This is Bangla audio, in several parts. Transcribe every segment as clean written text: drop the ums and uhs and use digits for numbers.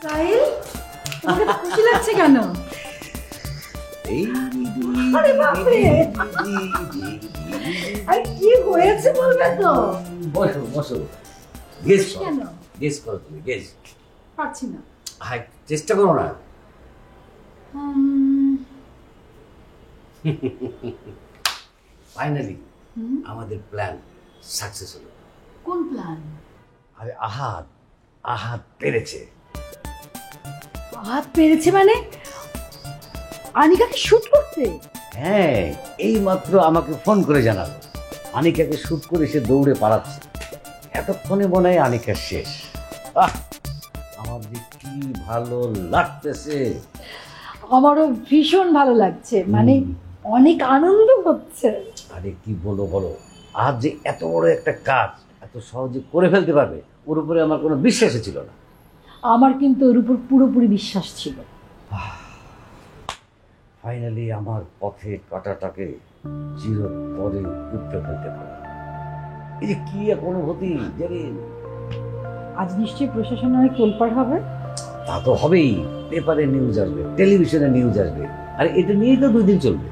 সাহিল, তোমাকে তো খুশি লাগছে কেন? আরে বাপরে, আরে কি হয়েছে বলবে তো? বসো বসো, গেস কেন? গেস করো, তুমি গেস। পারছি না। হাই, চেষ্টা করো না। ফাইনালি আমাদের প্ল্যান সাকসেস হলো। কোন প্ল্যান? আরে আহাদ, আহাদ পেরেছে। হাত পেরেছে মানে আনিকাকে শুট করতে? হ্যাঁ, এই মাত্র আমাকে ফোন করে জানালো আনিকাকে শুট করে সে দৌড়ে পালাচ্ছে। এতক্ষণে মনে হয় আনিকা শেষ। আহ, আমার যে কি ভালো লাগতেছে। আমারও ভীষণ ভালো লাগছে, মানে অনেক আনন্দ হচ্ছে। আরে কি বলো বলো, আজ যে এত বড় একটা কাজ এত সহজে করে ফেলতে পারবে ওর উপরে আমার কোনো বিশ্বাসই ছিল না। আমার কিন্তু ওর উপর পুরোপুরি বিশ্বাস ছিল। ফাইনালি আমার পথে কাটাটাকে চিরতরে উপড়ে ফেলতে পারলাম। এই যে কি এক অনুভূতি জানি। আজ নিশ্চয়ই প্রশাসনে অনেক তোলপাড় হবে। তা তো হবেই, পেপারে নিউজ আসবে, টেলিভিশনে নিউজ আসবে, আর এটা নিয়েই তো 2 দিন চলবে।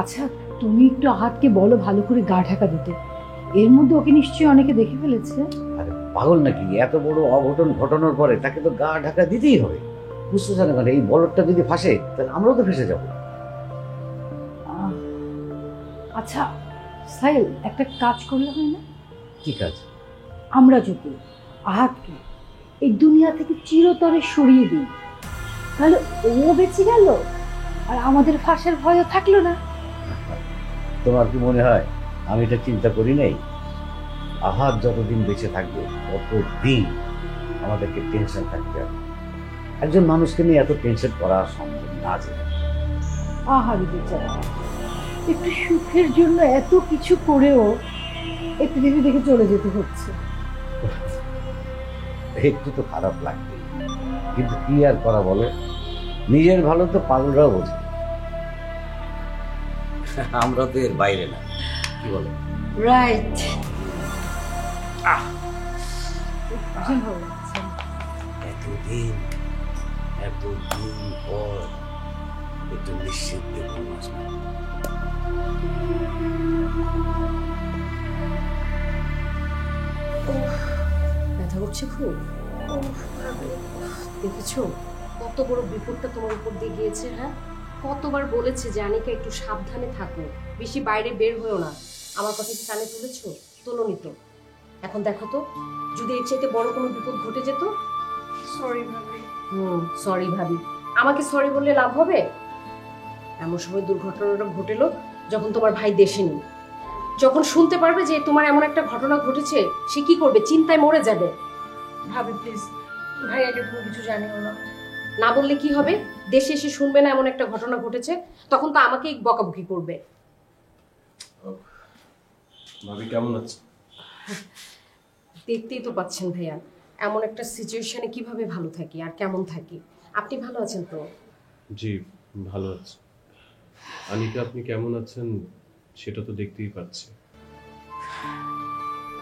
আচ্ছা, তুমি একটু আহাতকে বলো ভালো করে গা ঢাকা দিতে। এর মধ্যে ওকে নিশ্চয়ই অনেকে দেখে ফেলেছে। আরে পাগল নাকি, এত বড় অঘটন ঘটানোর পরে তাকে তো গা ঢাকা দিতেই হবে। বুঝতে জানে মানে এই বলদটা যদি ফাঁসে তাহলে আমরাও তো ফেসে যাবো। আচ্ছা সাহিল, একটা কাজ করলে হয় না? কি কাজ? আমরা যদি আহাতকে এই দুনিয়া থেকে চিরতরে সরিয়ে দিই তাহলে ও বেঁচে গেল আর আমাদের ফাঁসের ভয়ও থাকলো না। তোমার কি মনে হয় আমি এটা চিন্তা করি নাই? আহাত যতদিন বেঁচে থাকবে ততদিন আমাদেরকে টেনশন থাকতে হবে। একজন মানুষকে নিয়ে এত টেনশন করা সম্ভব না। যে আহারে বেচারা, একটু সুখের জন্য এত কিছু করেও এই পৃথিবী থেকে চলে যেতে হচ্ছে। একটু তো খারাপ লাগবে, কিন্তু কি আর করা বলো, নিজের ভালো তো পাগলরাও বোঝে। আমরা তো এর বাইরে না, কি বলো? রাইট। এতদিন এতদিন পর একটু নিশ্চিত দেখুন আসবে। ব্যথা করছে খুব। দেখেছো কত বড় বিপদটা তোমার উপর দিয়ে গিয়েছে? হ্যাঁ, কতবার বলেছে যে আনিকা একটু সাবধানে থাকো, বেশি বাইরে বের হয়েও না। আমার কথা কি কানে তুলেছো? তোলোনি তো। এখন দেখো তো, যদি এর চাইতে বড় কোনো বিপদ ঘটে যেত। সরি ভাবি। সরি ভাবি? আমাকে সরি বললে লাভ হবে? এমন সময় দুর্ঘটনাটা ঘটেলো যখন তোমার ভাই দেশে নেই। যখন শুনতে পারবে যে তোমার এমন একটা ঘটনা ঘটেছে, সে কি করবে? চিন্তায় মরে যাবে। ভাবি প্লিজ, ভাইয়াকে তুমি কিছু জানিও না। না বললে কি হবে? দেশে এসে শুনবে না এমন একটা ঘটনা ঘটেছে, তখন তো আমাকেই বকাবকি করবে। ভাবি কেমন আছে? দেখতেই তো পাচ্ছেন ভাইয়া, এমন একটা সিচুয়েশনে কিভাবে ভালো থাকি আর কেমন থাকি। আপনি ভালো আছেন তো? জি ভালো আছি। আনিকা আপনি কেমন আছেন সেটা তো দেখতেই পাচ্ছি।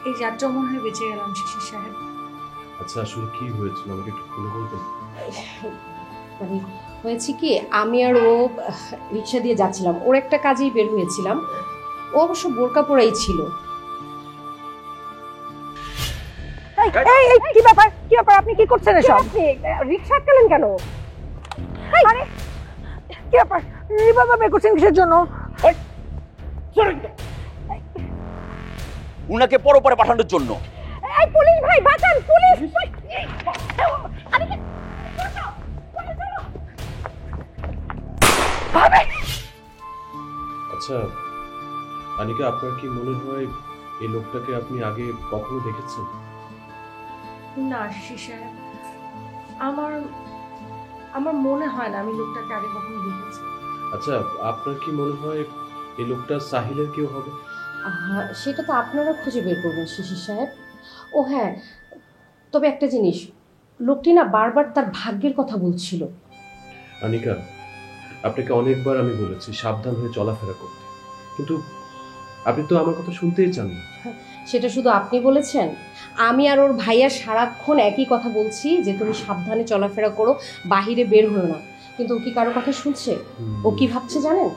এই যাত্রা মনে হয় বেঁচে গেলাম শিশির সাহেব। আচ্ছা আসলে কি হয়েছিল আমাকে একটু খুলে বলতেন? মানে হয়েছে কি, আমি আর ও রিক্সা দিয়ে যাচ্ছিলাম, ওর একটা কাজেই বের হয়েছিলাম। ও অবশ্য বোরকা পরেই ছিল। কি ব্যাপার, কি ব্যাপার? আপনি কি করছেন এসব? রিক্সা আটকালেন কেন? আরে কি ব্যাপার, রিভলভার বের করছেন কিসের জন্য? উনাকে পরপারে পাঠানোর জন্য। এই পুলিশ ভাই, বাঁচান, পুলিশ! আচ্ছা আনিকা, আপনার কি মনে হয় এই লোকটাকে আপনি আগে কখনো দেখেছেন? না শিশির সাহেব, আমার মনে হয় না আমি লোকটাকে আগে কখনো দেখেছি। আচ্ছা আপনার কি মনে হয় এই লোকটা সাহিলের কেউ হবে? সেটা তো আপনারা খুঁজে বের করবেন শিশির সাহেব। ও হ্যাঁ, তবে একটা জিনিস, লোকটি না বারবার তার ভাগ্যের কথা বলছিল। আনিকা, আপনাকে অনেকবার আমি বলেছি সাবধান হয়ে চলাফেরা করতে, কিন্তু আপনি তো আমার কথা শুনতেই চান না। সেটা শুধু আপনি বলেছেন? আমি আর ওর ভাইয়া সারাক্ষণ একই কথা বলছি যে তুমি সাবধানে চলাফেরা করো, বাহিরে বের হও না। কিন্তু ও কি কারো কথা শুনছে? ও কি ভাবছে জানেন?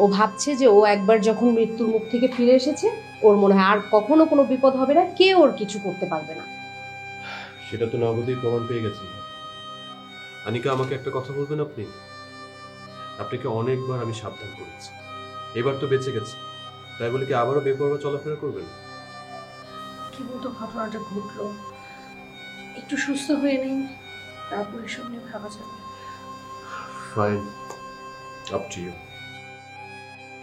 ও ভাবছে যে ও একবার যখন মৃত্যুর মুখ থেকে ফিরে এসেছে, ওর মনে হয় আর কখনো কোনো বিপদ হবে না, কেউ ওর কিছু করতে পারবে না। সেটা তো নগদেই প্রমাণ পেয়ে গেছেন। আনিকা, আমাকে একটা কথা বলবেন আপনি? আপনাকে অনেকবার আমি সাবধান করেছি, এবার তো বেঁচে গেছে, তাই বলে কি আবারও বেপরোয়া চলাফেরা করবেন? কি বলতো ঘটনাটা ঘটলো, একটু সুস্থ হয়ে নেই, তারপরে সব নিয়ে ভাবা যাবে। Fine, up to you.